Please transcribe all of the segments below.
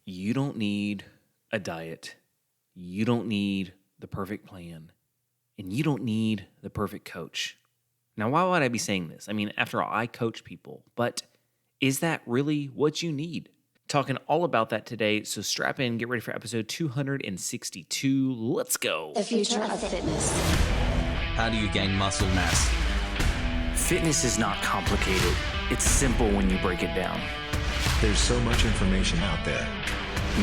You don't need a diet. You don't need the perfect plan. And you don't need the perfect coach. Now, why would I be saying this? I mean, after all, I coach people, but is that really what you need? Talking all about that today, so strap in, get ready for episode 262. Let's go. The future of fitness. How do you gain muscle mass? Fitness is not complicated. It's simple when you break it down. There's so much information out there.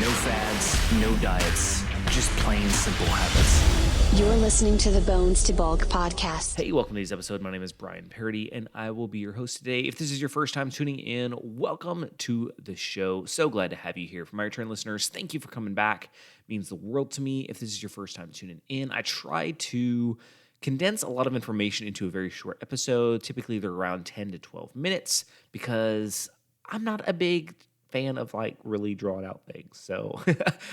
No fads, no diets, just plain simple habits. You're listening to the Bones to Bulk podcast. Hey, welcome to today's episode. My name is Brian Parody, and I will be your host today. If this is your first time tuning in, welcome to the show. So glad to have you here. For my return listeners, thank you for coming back. It means the world to me. If this is your first time tuning in, I try to condense a lot of information into a very short episode. Typically, they're around 10 to 12 minutes because I'm not a big fan of really drawn out things. So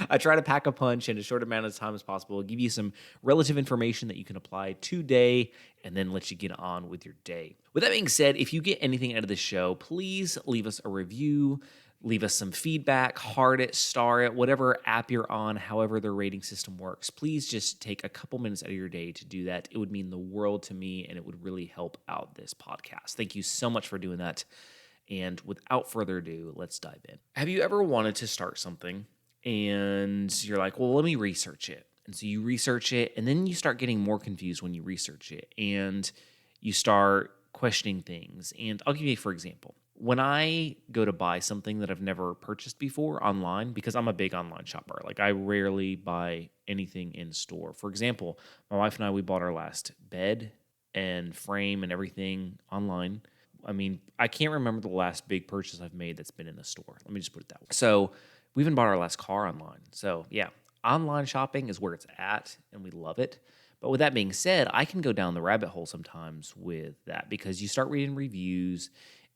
I try to pack a punch in a short amount of time as possible, give you some relative information that you can apply today, and then let you get on with your day. With that being said, if you get anything out of the show, please leave us a review, leave us some feedback, heart it, star it, whatever app you're on, however the rating system works. Please just take a couple minutes out of your day to do that. It would mean the world to me, and it would really help out this podcast. Thank you so much for doing that. And without further ado, let's dive in. Have you ever wanted to start something and you're like, well, let me research it. And so you research it, and then you start getting more confused when you research it, and you start questioning things. And I'll give you, for example, when I go to buy something that I've never purchased before online, because I'm a big online shopper, I rarely buy anything in store. For example, my wife and I, we bought our last bed and frame and everything online. I mean, I can't remember the last big purchase I've made that's been in the store. Let me just put it that way. So we even bought our last car online. So yeah, online shopping is where it's at, and we love it. But with that being said, I can go down the rabbit hole sometimes with that because you start reading reviews.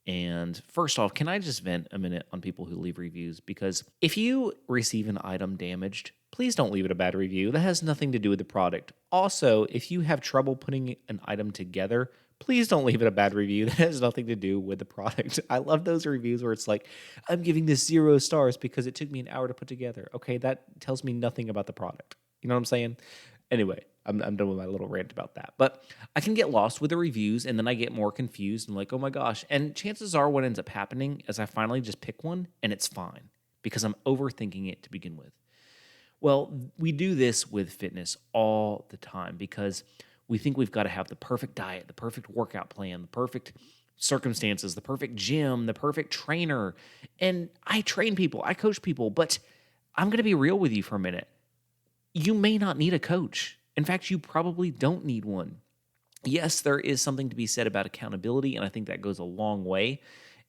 And first off, can I just vent a minute on people who leave reviews? Because if you receive an item damaged, please don't leave it a bad review. That has nothing to do with the product. Also, if you have trouble putting an item together, please don't leave it a bad review. That has nothing to do with the product. I love those reviews where it's like, I'm giving this 0 stars because it took me an hour to put together. Okay, that tells me nothing about the product. You know what I'm saying? Anyway, I'm done with my little rant about that. But I can get lost with the reviews, and then I get more confused and oh my gosh. And chances are what ends up happening is I finally just pick one, and it's fine because I'm overthinking it to begin with. Well, we do this with fitness all the time because we think we've got to have the perfect diet, the perfect workout plan, the perfect circumstances, the perfect gym, the perfect trainer. And I train people, I coach people, but I'm going to be real with you for a minute. You may not need a coach. In fact, you probably don't need one. Yes, there is something to be said about accountability, and I think that goes a long way,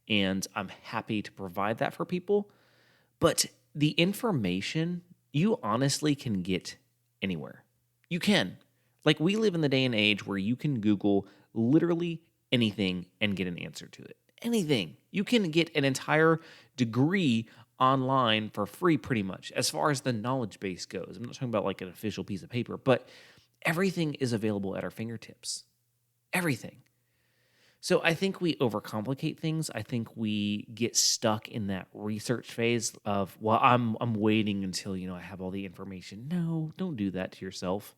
and I'm happy to provide that for people. But the information, you honestly can get anywhere. You can. We live in the day and age where you can Google literally anything and get an answer to it. Anything. You can get an entire degree online for free pretty much as far as the knowledge base goes. I'm not talking about an official piece of paper, but everything is available at our fingertips. Everything. So I think we overcomplicate things. I think we get stuck in that research phase of, well, I'm waiting until, I have all the information. No, don't do that to yourself.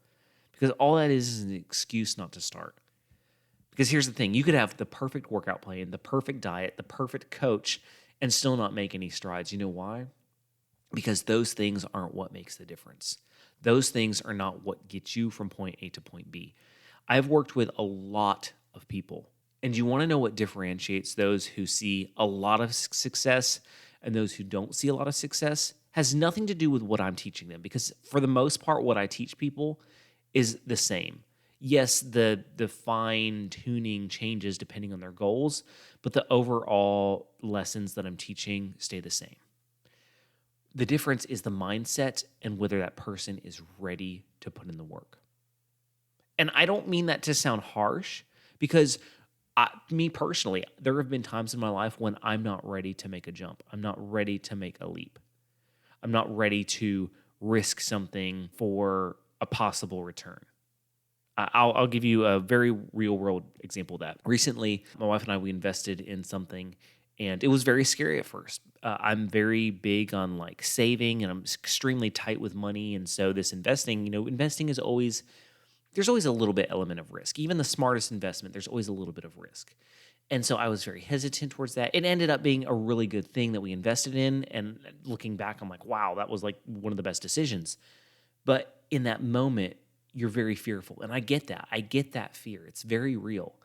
Because all that is an excuse not to start. Because here's the thing. You could have the perfect workout plan, the perfect diet, the perfect coach, and still not make any strides. You know why? Because those things aren't what makes the difference. Those things are not what gets you from point A to point B. I've worked with a lot of people. And you want to know what differentiates those who see a lot of success and those who don't see a lot of success? Has nothing to do with what I'm teaching them. Because for the most part, what I teach people is the same. Yes, the fine-tuning changes depending on their goals, but the overall lessons that I'm teaching stay the same. The difference is the mindset and whether that person is ready to put in the work. And I don't mean that to sound harsh, because me personally, there have been times in my life when I'm not ready to make a jump. I'm not ready to make a leap. I'm not ready to risk something for a possible return. I'll give you a very real world example of that. Recently, my wife and I, we invested in something, And it was very scary at first. I'm very big on like saving, and I'm extremely tight with money. And so this investing, investing is always, there's always a little bit element of risk. Even the smartest investment, there's always a little bit of risk. And so I was very hesitant towards that. It ended up being a really good thing that we invested in. And looking back, I'm like, wow, that was like one of the best decisions. But in that moment, you're very fearful. And I get that. I get that fear. It's very real.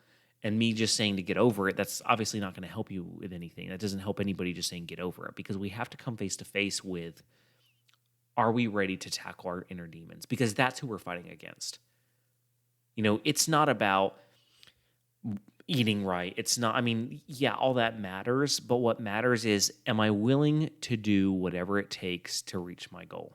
And me just saying to get over it, that's obviously not going to help you with anything. That doesn't help anybody just saying get over it, because we have to come face to face with, are we ready to tackle our inner demons? Because that's who we're fighting against. It's not about eating right. It's not, all that matters, but what matters is, am I willing to do whatever it takes to reach my goal?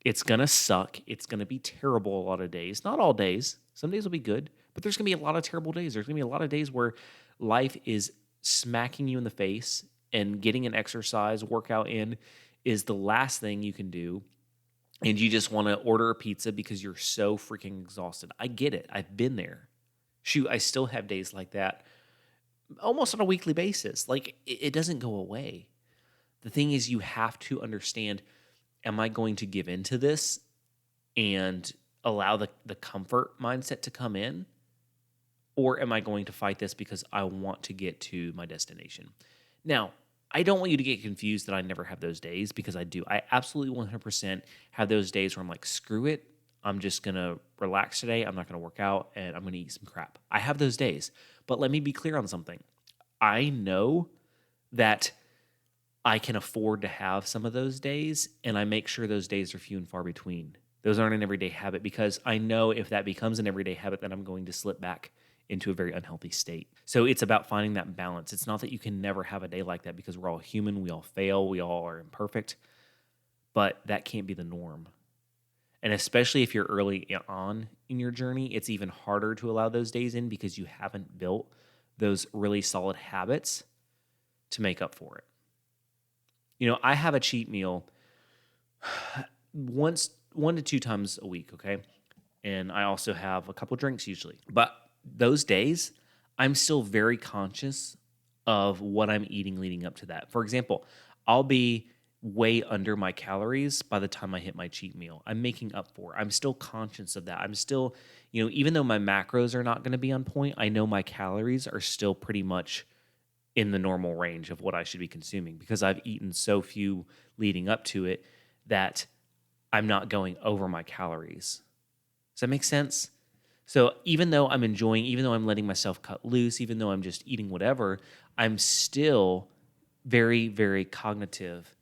It's going to suck. It's going to be terrible a lot of days. Not all days. Some days will be good, but there's going to be a lot of terrible days. There's going to be a lot of days where life is smacking you in the face, and getting an exercise workout in is the last thing you can do. And you just want to order a pizza because you're so freaking exhausted. I get it. I've been there. Shoot, I still have days like that almost on a weekly basis. Like, it doesn't go away. The thing is, you have to understand, am I going to give into this and allow the comfort mindset to come in? Or am I going to fight this because I want to get to my destination? Now, I don't want you to get confused that I never have those days, because I do. I absolutely 100% have those days where I'm like, screw it. I'm just going to relax today. I'm not going to work out, and I'm going to eat some crap. I have those days. But let me be clear on something. I know that I can afford to have some of those days, and I make sure those days are few and far between. Those aren't an everyday habit, because I know if that becomes an everyday habit, then I'm going to slip back into a very unhealthy state. So it's about finding that balance. It's not that you can never have a day like that, because we're all human, we all fail, we all are imperfect, but that can't be the norm. And especially if you're early on in your journey, it's even harder to allow those days in, because you haven't built those really solid habits to make up for it. I have a cheat meal one to two times a week, okay? And I also have a couple drinks usually. But those days, I'm still very conscious of what I'm eating leading up to that. For example, I'll be way under my calories by the time I hit my cheat meal. I'm making up for it. I'm still conscious of that. I'm still, even though my macros are not going to be on point, I know my calories are still pretty much in the normal range of what I should be consuming, because I've eaten so few leading up to it that I'm not going over my calories. Does that make sense? So even though I'm enjoying, even though I'm letting myself cut loose, even though I'm just eating whatever, I'm still very, very cognitive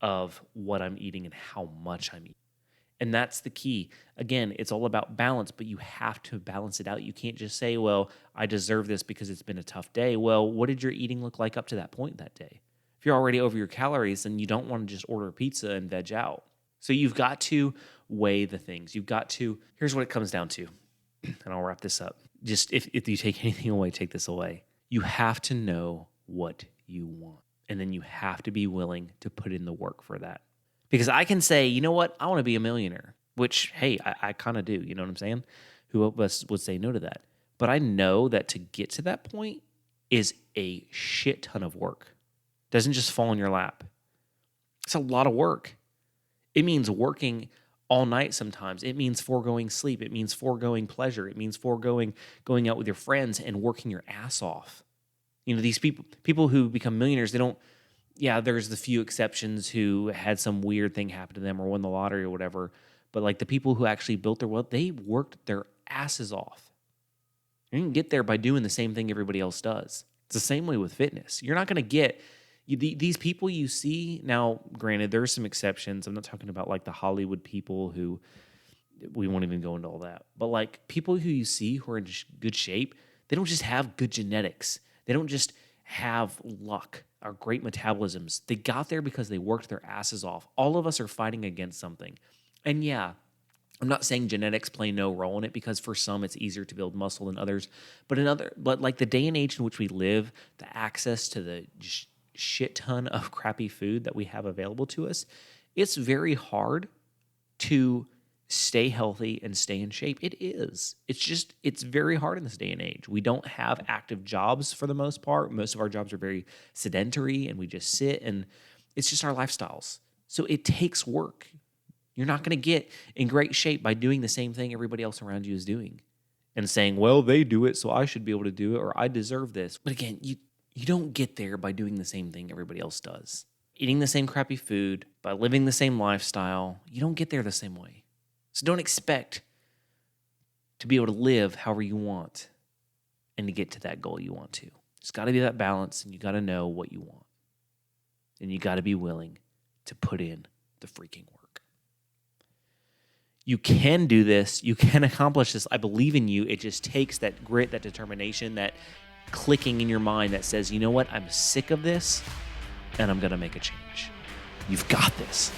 of what I'm eating and how much I'm eating. And that's the key. Again, it's all about balance, but you have to balance it out. You can't just say, well, I deserve this because it's been a tough day. Well, what did your eating look like up to that point that day? If you're already over your calories, then you don't want to just order a pizza and veg out. So you've got to weigh the things. Here's what it comes down to, and I'll wrap this up. Just if you take anything away, take this away. You have to know what you want. And then you have to be willing to put in the work for that. Because I can say, you know what? I want to be a millionaire, which, hey, I kind of do. You know what I'm saying? Who of us would say no to that? But I know that to get to that point is a shit ton of work. It doesn't just fall in your lap. It's a lot of work. It means working all night sometimes. It means foregoing sleep. It means foregoing pleasure. It means foregoing going out with your friends and working your ass off. These people who become millionaires, there's the few exceptions who had some weird thing happen to them or won the lottery or whatever. But like the people who actually built their wealth, they worked their asses off. You can get there by doing the same thing everybody else does. It's the same way with fitness. You're not going to get these people you see. Now, granted, there are some exceptions. I'm not talking about like the Hollywood people who we won't even go into all that. But like people who you see who are in good shape, they don't just have good genetics. They don't just have luck or great metabolisms. They got there because they worked their asses off. All of us are fighting against something. And yeah, I'm not saying genetics play no role in it, because for some it's easier to build muscle than others. But like the day and age in which we live, the access to the shit ton of crappy food that we have available to us, it's very hard to stay healthy and stay in shape. It is. It's very hard in this day and age. We don't have active jobs for the most part. Most of our jobs are very sedentary and we just sit, and it's just our lifestyles. So it takes work. You're not going to get in great shape by doing the same thing everybody else around you is doing and saying, well, they do it, so I should be able to do it, or I deserve this. But again, you don't get there by doing the same thing everybody else does. Eating the same crappy food, by living the same lifestyle, you don't get there the same way. So don't expect to be able to live however you want and to get to that goal you want to. It's got to be that balance, and you got to know what you want. And you got to be willing to put in the freaking work. You can do this. You can accomplish this. I believe in you. It just takes that grit, that determination, that clicking in your mind that says, you know what? I'm sick of this, and I'm going to make a change. You've got this.